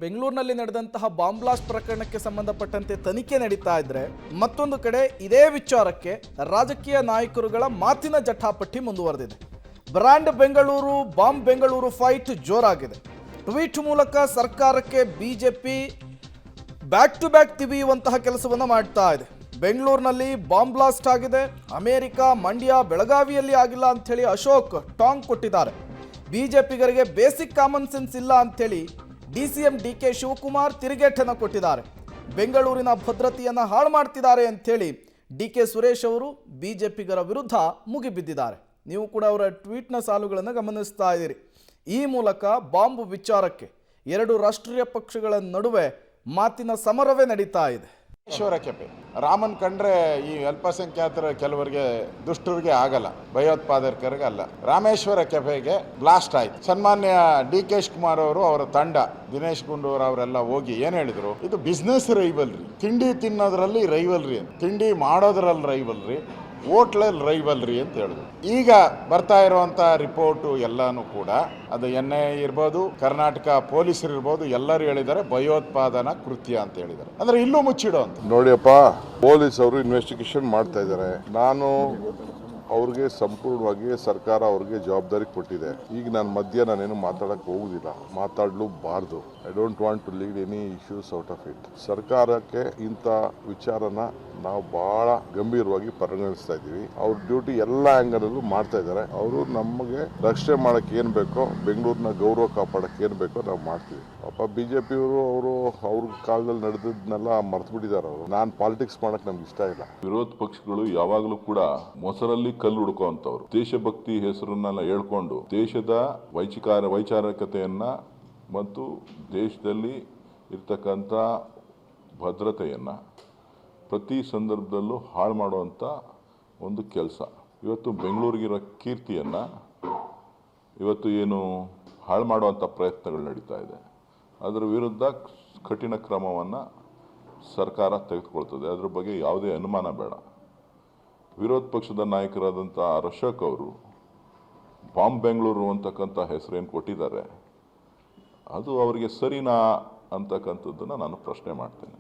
ಬೆಂಗಳೂರಿನಲ್ಲಿ ನಡೆದಂತಹ bomb blast ಪ್ರಕರಣಕ್ಕೆ ಸಂಬಂಧಪಟ್ಟಂತೆ ತನಿಖೆ ನಡೀತಾ ಇದ್ರೆ ಮತ್ತೊಂದು ಕಡೆ ಇದೇ ವಿಚಾರಕ್ಕೆ ರಾಜಕೀಯ ನಾಯಕರುಗಳ ಮಾತಿನ ಜಟಾಪಟಿ ಮುಂದುವರೆದಿದೆ. Brand Bengaluru bomb Bengaluru fight ಜೋರಾಗಿದೆ. ಟ್ವೀಟ್ ಮೂಲಕ ಸರ್ಕಾರಕ್ಕೆ ಬಿಜೆಪಿ ಬ್ಯಾಕ್ ಟು ಬ್ಯಾಕ್ ತಿವಿಯುವಂತಹ ಕೆಲಸವನ್ನು ಮಾಡ್ತಾ ಇದೆ. ಬೆಂಗಳೂರಿನಲ್ಲಿ ಬಾಂಬ್ ಬ್ಲಾಸ್ಟ್ ಆಗಿದೆ, ಅಮೆರಿಕ ಮಂಡ್ಯ ಬೆಳಗಾವಿಯಲ್ಲಿ ಆಗಿಲ್ಲ ಅಂಥೇಳಿ ಅಶೋಕ್ ಟಾಂಗ್ ಕೊಟ್ಟಿದ್ದಾರೆ. ಬಿಜೆಪಿಗರಿಗೆ ಬೇಸಿಕ್ ಕಾಮನ್ ಸೆನ್ಸ್ ಇಲ್ಲ ಅಂಥೇಳಿ ಡಿಸಿಎಂ ಡಿಕೆ ಶಿವಕುಮಾರ್ ತಿರುಗೇಟನ್ನು ಕೊಟ್ಟಿದ್ದಾರೆ. ಬೆಂಗಳೂರಿನ ಭದ್ರತೆಯನ್ನು ಹಾಳು ಮಾಡ್ತಿದ್ದಾರೆ ಅಂಥೇಳಿ ಡಿಕೆ ಸುರೇಶ್ ಅವರು ಬಿಜೆಪಿಗರ ವಿರುದ್ಧ ಮುಗಿಬಿದ್ದಿದ್ದಾರೆ. ನೀವು ಕೂಡ ಅವರ ಟ್ವೀಟ್ನ ಸಾಲುಗಳನ್ನು ಗಮನಿಸ್ತಾ ಇದ್ದೀರಿ. ಈ ಮೂಲಕ ಬಾಂಬ್ ವಿಚಾರಕ್ಕೆ ಎರಡು ರಾಷ್ಟ್ರೀಯ ಪಕ್ಷಗಳ ನಡುವೆ ಮಾತಿನ ಸಮರವೇ ನಡೀತಾ ಇದೆ. ಈಶ್ವರ ಕೆಪೆ ರಾಮನ್ ಕಂಡ್ರೆ ಈ ಅಲ್ಪಸಂಖ್ಯಾತರ ಕೆಲವರಿಗೆ ದುಷ್ಟರಿಗೆ ಆಗಲ್ಲ, ಭಯೋತ್ಪಾದಕರಿಗೆ ಅಲ್ಲ. ರಾಮೇಶ್ವರ ಕೆಫೆಗೆ ಬ್ಲಾಸ್ಟ್ ಆಯ್ತು. ಸನ್ಮಾನ್ಯ ಡಿ ಕೆ ಶಿವಕುಮಾರ್ ಅವರು ಅವರ ತಂಡ ದಿನೇಶ್ ಗುಂಡೂರಾವ್ ಅವರೆಲ್ಲ ಹೋಗಿ ಏನ್ ಹೇಳಿದ್ರು, ಇದು ಬಿಸ್ನೆಸ್ ರೈವಲ್ರಿ, ತಿಂಡಿ ತಿನ್ನೋದ್ರಲ್ಲಿ ರೈವಲ್ರಿ ಅಂತ, ತಿಂಡಿ ಮಾಡೋದ್ರಲ್ಲಿ ರೈವಲ್ರಿ, ಹೋಟ್ಲಲ್ಲಿ ರೈವಲ್ರಿ ಅಂತ ಹೇಳಿದ್ರು. ಈಗ ಬರ್ತಾ ಇರುವಂತ ರಿಪೋರ್ಟು ಎಲ್ಲಾನು ಕೂಡ ಅದು ಎನ್ಐ ಇರ್ಬೋದು, ಕರ್ನಾಟಕ ಪೊಲೀಸರು ಇರ್ಬೋದು, ಎಲ್ಲರೂ ಹೇಳಿದ್ದಾರೆ ಭಯೋತ್ಪಾದನಾ ಕೃತ್ಯ ಅಂತ ಹೇಳಿದ್ದಾರೆ. ಅಂದ್ರೆ ಇಲ್ಲೂ ಮುಚ್ಚಿಡೋ ಅಂತ. ನೋಡಿಯಪ್ಪ, ಪೊಲೀಸ್ ಅವರು ಇನ್ವೆಸ್ಟಿಗೇಷನ್ ಮಾಡ್ತಾ ಇದ್ದಾರೆ. ನಾನು ಅವ್ರಿಗೆ ಸಂಪೂರ್ಣವಾಗಿ ಸರ್ಕಾರ ಅವ್ರಿಗೆ ಜವಾಬ್ದಾರಿ ಕೊಟ್ಟಿದೆ. ಈಗ ನಾನು ಮಧ್ಯ ನಾನೇನು ಮಾತಾಡಕ್ಕೆ ಹೋಗುದಿಲ್ಲ, ಮಾತಾಡಲೂಬಾರ್ದು. I don't want to lead any issues out of it. ಸರ್ಕಾರಕ್ಕೆ ಇಂಥ ವಿಚಾರನ ನಾವು ಬಹಳ ಗಂಭೀರವಾಗಿ ಪರಿಗಣಿಸ್ತಾ ಇದ್ದೀವಿ. ಅವ್ರ ಡ್ಯೂಟಿ ಎಲ್ಲ ಆಂಗಲಲ್ಲೂ ಮಾಡ್ತಾ ಇದ್ದಾರೆ. ಅವರು ನಮಗೆ ರಕ್ಷಣೆ ಮಾಡಕ್ಕೆ ಏನ್ ಬೇಕೋ, ಬೆಂಗಳೂರಿನ ಗೌರವ ಕಾಪಾಡಕ್ಕೆ ಏನ್ ಬೇಕೋ ನಾವು ಮಾಡ್ತೀವಿ. ಪಾಪ ಬಿಜೆಪಿಯವರು ಅವ್ರ ಕಾಲದಲ್ಲಿ ನಡೆದನ್ನೆಲ್ಲ ಮರ್ತು ಬಿಟ್ಟಿದ್ದಾರೆ. ಅವರು ನಾನು ಪಾಲಿಟಿಕ್ಸ್ ಮಾಡಕ್ ನಮ್ಗೆ ಇಷ್ಟ ಇಲ್ಲ. ವಿರೋಧ ಪಕ್ಷಗಳು ಯಾವಾಗಲೂ ಕೂಡ ಮೊಸರಲ್ಲಿ ಕಲ್ಲು ಹುಡುಕುವಂತವ್ರು. ದೇಶಭಕ್ತಿ ಹೆಸರನ್ನೆಲ್ಲ ಹೇಳ್ಕೊಂಡು ದೇಶದ ವೈಚಾರಿಕತೆಯನ್ನ ಮತ್ತು ದೇಶದಲ್ಲಿ ಇರ್ತಕ್ಕಂಥ ಭದ್ರತೆಯನ್ನ ಪ್ರತಿ ಸಂದರ್ಭದಲ್ಲೂ ಹಾಳು ಮಾಡುವಂಥ ಒಂದು ಕೆಲಸ. ಇವತ್ತು ಬೆಂಗಳೂರಿಗಿರೋ ಕೀರ್ತಿಯನ್ನು ಇವತ್ತು ಏನು ಹಾಳು ಮಾಡುವಂಥ ಪ್ರಯತ್ನಗಳು ನಡೀತಾ ಇದೆ. ಅದರ ವಿರುದ್ಧ ಕಠಿಣ ಕ್ರಮವನ್ನು ಸರ್ಕಾರ ತೆಗೆದುಕೊಳ್ತದೆ. ಅದ್ರ ಬಗ್ಗೆ ಯಾವುದೇ ಅನುಮಾನ ಬೇಡ. ವಿರೋಧ ಪಕ್ಷದ ನಾಯಕರಾದಂಥ ಅಶೋಕ್ ಅವರು ಬಾಂಬ್ ಬೆಂಗಳೂರು ಅಂತಕ್ಕಂಥ ಹೆಸರೇನು ಕೊಟ್ಟಿದ್ದಾರೆ, ಅದು ಅವರಿಗೆ ಸರಿನಾ ಅಂತಕ್ಕಂಥದ್ದನ್ನು ನಾನು ಪ್ರಶ್ನೆ ಮಾಡ್ತೇನೆ.